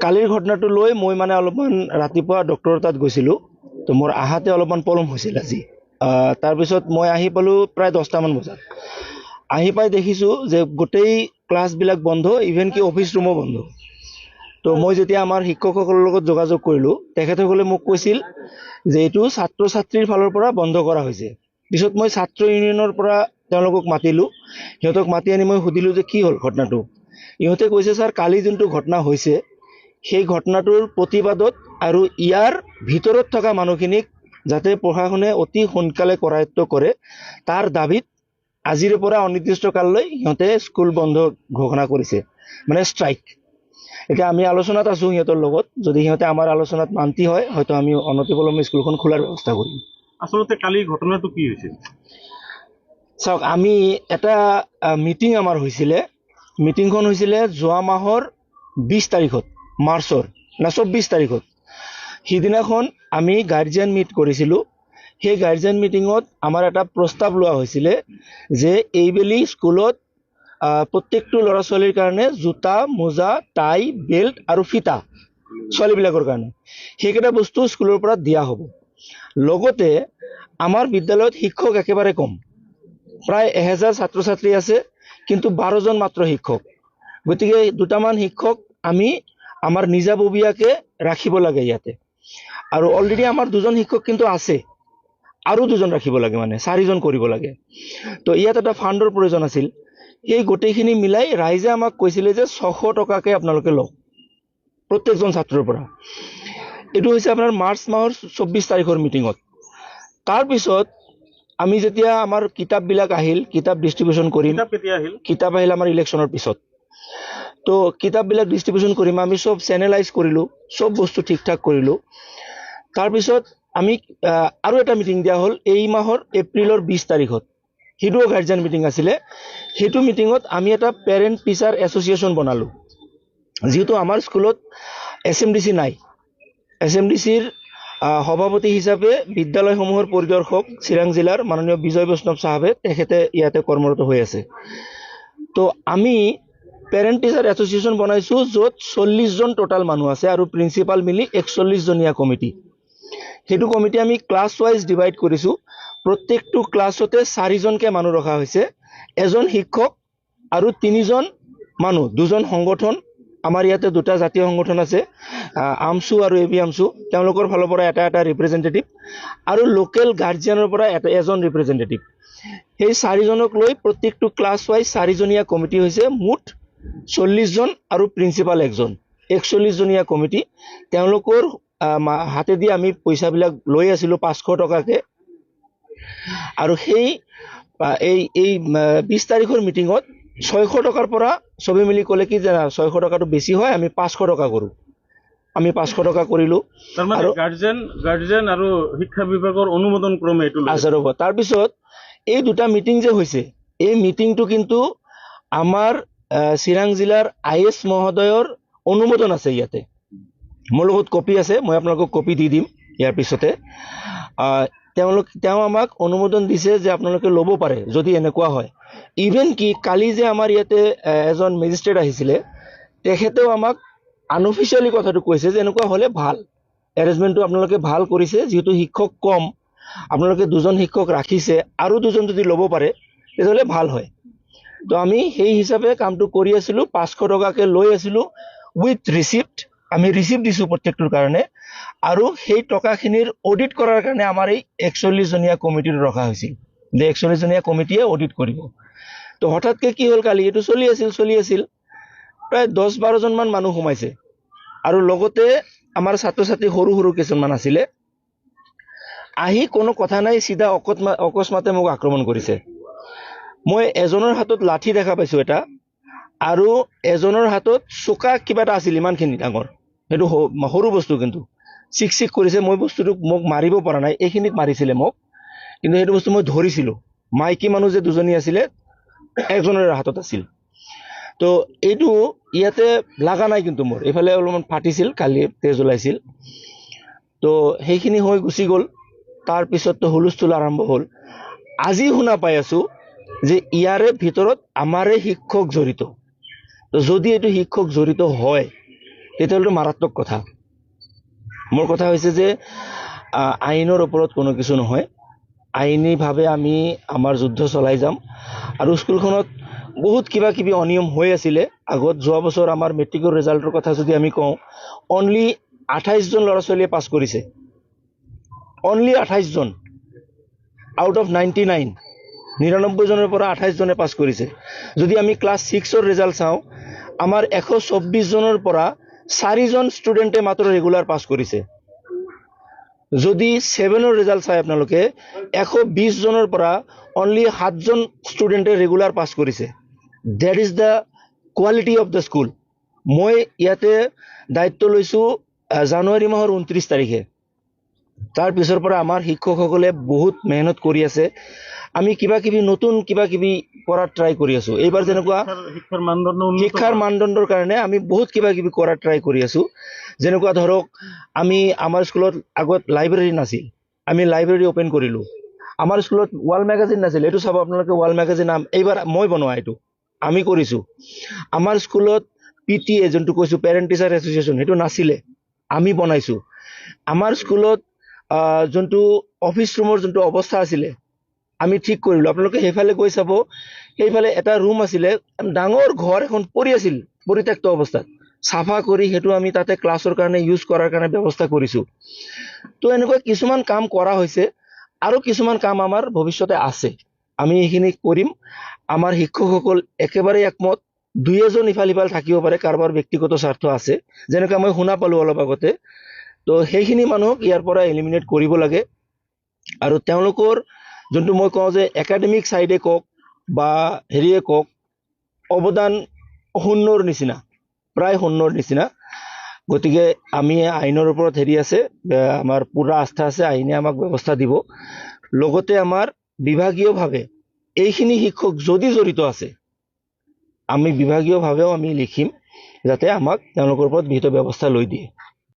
কালিৰ ঘটনাটো লৈ মই মানে অলপমান ৰাতিপুৱা ডক্টৰৰ তাত গৈছিলোঁ। তো মোৰ আহাতে অলপমান পলম হৈছিল আজি। তাৰপিছত মই আহি পালোঁ প্ৰায় 10টামান বজাত। আহি পাই দেখিছোঁ যে গোটেই ক্লাছবিলাক বন্ধ, ইভেন কি অফিচ ৰুমো বন্ধ। তো মই যেতিয়া আমাৰ শিক্ষকসকলৰ লগত যোগাযোগ কৰিলোঁ, তেখেতসকলে মোক কৈছিল যে এইটো ছাত্ৰ ছাত্ৰীৰ ফালৰ পৰা বন্ধ কৰা হৈছে। পিছত মই ছাত্ৰ ইউনিয়নৰ পৰা তেওঁলোকক মাতিলোঁ। সিহঁতক মাতি আনি মই সুধিলোঁ যে কি হ'ল ঘটনাটো। ইহঁতে কৈছে, ছাৰ কালি যোনটো ঘটনা হৈছে সেই ঘটনাটোৰ প্ৰতিবাদত আৰু ইয়াৰ ভিতৰত থকা মানুহখিনিক যাতে প্ৰশাসনে অতি সোনকালে কৰায়ত্ব কৰে তাৰ দাবীত আজিৰ পৰা অনিৰ্দিষ্ট কাললৈ সিহঁতে স্কুল বন্ধ ঘোষণা কৰিছে, মানে ষ্ট্ৰাইক। এতিয়া আমি আলোচনাত আছোঁ সিহঁতৰ লগত, যদি সিহঁতে আমাৰ আলোচনাত মান্তি হয় হয়তো আমি অনতিপলমে স্কুলখন খোলাৰ ব্যৱস্থা কৰিম। আচলতে কালিৰ ঘটনাটো কি হৈছিল? চাওক, আমি এটা মিটিং আমাৰ হৈছিলে। মিটিংখন হৈছিলে যোৱা মাহৰ 20 তাৰিখত, মাৰ্চৰ 24 তাৰিখত। সিদিনাখন আমি গাৰ্জিয়ান মিট কৰিছিলোঁ। সেই গাৰ্জিয়ান মিটিঙত আমাৰ এটা প্ৰস্তাৱ লোৱা হৈছিলে যে এইবেলি স্কুলত প্ৰত্যেকটো ল'ৰা ছোৱালীৰ কাৰণে জোতা, মোজা, টাই, বেল্ট আৰু ফিতা, ছোৱালীবিলাকৰ কাৰণে সেইকেইটা বস্তু স্কুলৰ পৰা দিয়া হ'ব। লগতে আমাৰ বিদ্যালয়ত শিক্ষক একেবাৰে কম, প্ৰায় 1000 ছাত্ৰ ছাত্ৰী আছে, কিন্তু 12জন মাত্ৰ শিক্ষক। গতিকে দুটামান শিক্ষক আমি আমাৰ নিজাববীয়াকে ৰাখিব লাগে ইয়াতে। আৰু অলৰেডি আমাৰ 2জন শিক্ষক কিন্তু আছে, আৰু 2জন ৰাখিব লাগে, মানে 4জন কৰিব লাগে। তো ইয়াত এটা ফাণ্ডৰ প্ৰয়োজন আছিল। সেই গোটেইখিনি মিলাই ৰাইজে আমাক কৈছিলে যে 600 টকাকৈ আপোনালোকে লওক প্ৰত্যেকজন ছাত্ৰৰ পৰা। এইটো হৈছে আপোনাৰ মাৰ্চ মাহৰ 24 তাৰিখৰ মিটিঙত। তাৰপিছত আমি যেতিয়া আমাৰ কিতাপবিলাক আহিল, কিতাপ ডিষ্ট্ৰিবিউশ্যন কৰিম। কিতাপ আহিল আমাৰ ইলেকশ্যনৰ পিছত। তো কিতাপবিলাক ডিষ্ট্ৰিবিউশ্যন কৰিম, আমি চব চেনেলাইজ কৰিলোঁ, চব বস্তু ঠিক ঠাক কৰিলোঁ। তাৰপিছত আমি আৰু এটা মিটিং দিয়া হ'ল এই মাহৰ এপ্ৰিলৰ 20 তাৰিখত। সেইটোও গাৰ্জিয়ান মিটিং আছিলে। সেইটো মিটিঙত আমি এটা পেৰেণ্ট টিচাৰ এছ'চিয়েশ্যন বনালোঁ। যিহেতু আমাৰ স্কুলত SMDC নাই, SMDCৰ সভাপতি হিচাপে বিদ্যালয়সমূহৰ পৰিদৰ্শক চিৰাং জিলাৰ মাননীয় বিজয় বৈষ্ণৱ চাহাবে তেখেতে ইয়াতে কৰ্মৰত হৈ আছে। তো আমি পেৰেণ্ট টিচাৰ এছ'চিয়েশ্যন বনাইছোঁ, য'ত 40জন টোটাল মানুহ আছে আৰু প্ৰিন্সিপাল মিলি 41জনীয়া কমিটি। সেইটো কমিটি আমি ক্লাছ ৱাইজ ডিভাইড কৰিছোঁ। প্ৰত্যেকটো ক্লাছতে 4জনকৈ মানুহ ৰখা হৈছে, এজন শিক্ষক আৰু 3জন মানুহ, 2জন সংগঠন। আমাৰ ইয়াতে 2টা জাতীয় সংগঠন আছে, আমচু আৰু এবি আমচু, তেওঁলোকৰ ফালৰ পৰা এটা ৰিপ্ৰেজেণ্টেটিভ আৰু লোকেল গাৰ্জিয়ানৰ পৰা এজন ৰিপ্ৰেজেণ্টেটিভ। সেই 4জনক লৈ প্ৰত্যেকটো ক্লাছ ৱাইজ 4জনীয়া কমিটি হৈছে, মুঠ 40জন আৰু প্ৰিন্সিপাল 1জন, 41জনীয়া কমিটি। তেওঁলোকৰ হাতেদি আমি পইচাবিলাক লৈ আছিলোঁ 500 টকাকৈ। আৰু সেই এই 20 তাৰিখৰ মিটিঙত 600 টকাৰ পৰা চবে মিলি ক'লে কি জানা, 600 টকাটো বেছি হয়, আমি 500 টকা কৰোঁ। আমি 500 টকা কৰিলোঁ। আৰু গাৰ্জিয়ান আৰু শিক্ষা বিভাগৰ অনুমোদন ক্ৰমে এইটো আছে ৰ'ব। তাৰপিছত এই 2টা মিটিং যে হৈছে, এই মিটিংটো কিন্তু আমাৰ চিৰাং জিলাৰ IS মহোদয়ৰ অনুমোদন আছে ইয়াতে। মোৰ লগত কপি আছে, মই আপোনালোকক কপি দি দিম ইয়াৰ পিছতে। তেওঁ আমাক অনুমোদন দিছে যে আপোনালোকে ল'ব পাৰে যদি এনেকুৱা হয়। ইভেন কি কালি যে আমাৰ ইয়াতে এজন মেজিষ্ট্ৰেট আহিছিলে, তেখেতেও আমাক আনঅফিচিয়েলি কথাটো কৈছে যে এনেকুৱা হ'লে ভাল, এৰেঞ্জমেণ্টটো আপোনালোকে ভাল কৰিছে, যিহেতু শিক্ষক কম, আপোনালোকে 2জন শিক্ষক ৰাখিছে, আৰু 2জন যদি ল'ব পাৰে তেতিয়াহ'লে ভাল হয়। তো আমি সেই হিচাপে কামটো কৰি আছিলোঁ, 500 টকাকৈ লৈ আছিলোঁ উইথ ৰিচিপ্ট। আমি ৰিচিপ্ট দিছোঁ প্ৰত্যেকটোৰ কাৰণে। আৰু সেই টকাখিনিৰ অডিট কৰাৰ কাৰণে আমাৰ এই 41জনীয়া কমিটিটো ৰখা হৈছিল, যে 41জনীয়া কমিটিয়ে অডিট কৰিব। তো হঠাৎকৈ কি হ'ল, কালি এইটো চলি আছিল, প্ৰায় 10-12জনমান মানুহ সোমাইছে। আৰু লগতে আমাৰ ছাত্ৰ ছাত্ৰী সৰু কিছুমান আছিলে, আহি কোনো কথা নাই চিধা অকস্মাতে মোক আক্ৰমণ কৰিছে। মই এজনৰ হাতত লাঠি দেখা পাইছোঁ এটা, আৰু এজনৰ হাতত চোকা কিবা এটা আছিল, ইমানখিনি ডাঙৰ, সেইটো সৰু বস্তু, কিন্তু চিক কৰিছে। মই বস্তুটোক মোক মাৰিব পৰা নাই, এইখিনিত মাৰিছিলে মোক, কিন্তু সেইটো বস্তু মই ধৰিছিলোঁ। মাইকী মানুহ যে 2জনী আছিলে, একজনৰ হাতত আছিল। তো এইটো ইয়াতে লগা নাই, কিন্তু মোৰ এইফালে অলপমান ফাটিছিল, কালি তেজ ওলাইছিল। তো সেইখিনি হৈ গুচি গ'ল। তাৰপিছততো হুলস্থুল আৰম্ভ হ'ল। আজি শুনা পাই আছোঁ যে ইয়াৰে ভিতৰত আমাৰে শিক্ষক জড়িত। তো যদি এইটো শিক্ষক জড়িত হয়, তেতিয়াহ'লেতো মাৰাত্মক কথা। মোৰ কথা হৈছে যে আইনৰ ওপৰত কোনো কিছু নহয়, আইনীভাৱে আমি আমাৰ যুদ্ধ চলাই যাম। আৰু স্কুলখনত বহুত কিবা কিবি অনিয়ম হৈ আছিলে আগত। যোৱা বছৰ আমাৰ মেট্ৰিকৰ ৰিজাল্টৰ কথা যদি আমি কওঁ, অনলি 28 জন ল'ৰা ছোৱালীয়ে পাছ কৰিছে, অনলি 28 জন আউট অফ 99, 99 জনৰ পৰা 28 জনে পাছ কৰিছে। যদি আমি ক্লাছ 6ৰ ৰিজাল্ট চাওঁ, আমাৰ 124 জনৰ পৰা 4 জন ষ্টুডেণ্টে মাত্ৰ ৰেগুলাৰ পাছ কৰিছে। যদি 7ৰ ৰিজাল্ট চাই আপোনালোকে, 120 জনৰ পৰা অনলি 7 জন ষ্টুডেণ্টে ৰেগুলাৰ পাছ কৰিছে। That is the quality of the school. মই ইয়াতে দায়িত্ব লৈছোঁ জানুৱাৰী মাহৰ 29 তাৰিখে। তাৰ পিছৰ পৰা আমাৰ শিক্ষকসকলে বহুত মেহনত কৰি আছে। আমি কিবা কিবি নতুন কিবা কিবি কৰাৰ ট্ৰাই কৰি আছোঁ। এইবাৰ যেনেকুৱা শিক্ষাৰ মানদণ্ড উন্নত শিক্ষাৰ কৰা। মানদণ্ডৰ কাৰণে আমি বহুত কিবা কিবি কৰাৰ ট্ৰাই কৰি আছোঁ। যেনেকুৱা ধৰক, আমি আমাৰ স্কুলত আগত লাইব্ৰেৰী নাছিল, আমি লাইব্ৰেৰী অ'পেন কৰিলোঁ। আমাৰ স্কুলত ৱাল মেগাজিন নাছিল, এইটো চাব আপোনালোকে, ৱাল মেগাজিন এইবাৰ মই বনোৱা, এইটো আমি কৰিছোঁ। আমাৰ স্কুলত PTA যোনটো কৈছোঁ, পেৰেণ্ট টিচাৰ এছ'চিয়েশ্যন, সেইটো নাছিলে, আমি বনাইছোঁ। আমাৰ স্কুলত যোনটো অফিচ ৰুমৰ যোনটো অৱস্থা আছিলে, আমি ঠিক কৰিলোঁ। আপোনালোকে সেইফালে গৈ চাব, সেইফালে এটা ৰুম আছিলে, ডাঙৰ ঘৰ এখন পৰি আছিল পৰিত্যক্ত অৱস্থাত, চাফা কৰি সেইটো আমি তাতে ক্লাছৰ কাৰণে ইউজ কৰাৰ কাৰণে ব্যৱস্থা কৰিছোঁ। তো এনেকুৱা কিছুমান কাম কৰা হৈছে, আৰু কিছুমান কাম আমাৰ ভৱিষ্যতে আছে, আমি এইখিনি কৰিম। আমাৰ শিক্ষকসকল একেবাৰে একমত, 2-এজন ইফাল সিফাল থাকিব পাৰে, কাৰোবাৰ ব্যক্তিগত স্বাৰ্থ আছে, যেনেকৈ মই শুনা পালোঁ অলপ আগতে। তো সেইখিনি মানুহক ইয়াৰ পৰা এলিমিনেট কৰিব লাগে। আৰু তেওঁলোকৰ যোনটো মই কওঁ যে একাডেমিক ছাইডে কওক বা হেৰিয়ে কওক, অৱদান শূন্যৰ নিচিনা, প্ৰায় শূন্যৰ নিচিনা। গতিকে আমি আইনৰ ওপৰত হেৰি আছে, আমাৰ পূৰা আস্থা আছে, আইনে আমাক ব্যৱস্থা দিব। লগতে আমাৰ বিভাগীয়ভাৱে এইখিনি শিক্ষক যদি জড়িত আছে, আমি বিভাগীয়ভাৱেও আমি লিখিম, যাতে আমাক তেওঁলোকৰ ওপৰত বিহিত ব্যৱস্থা লৈ দিয়ে।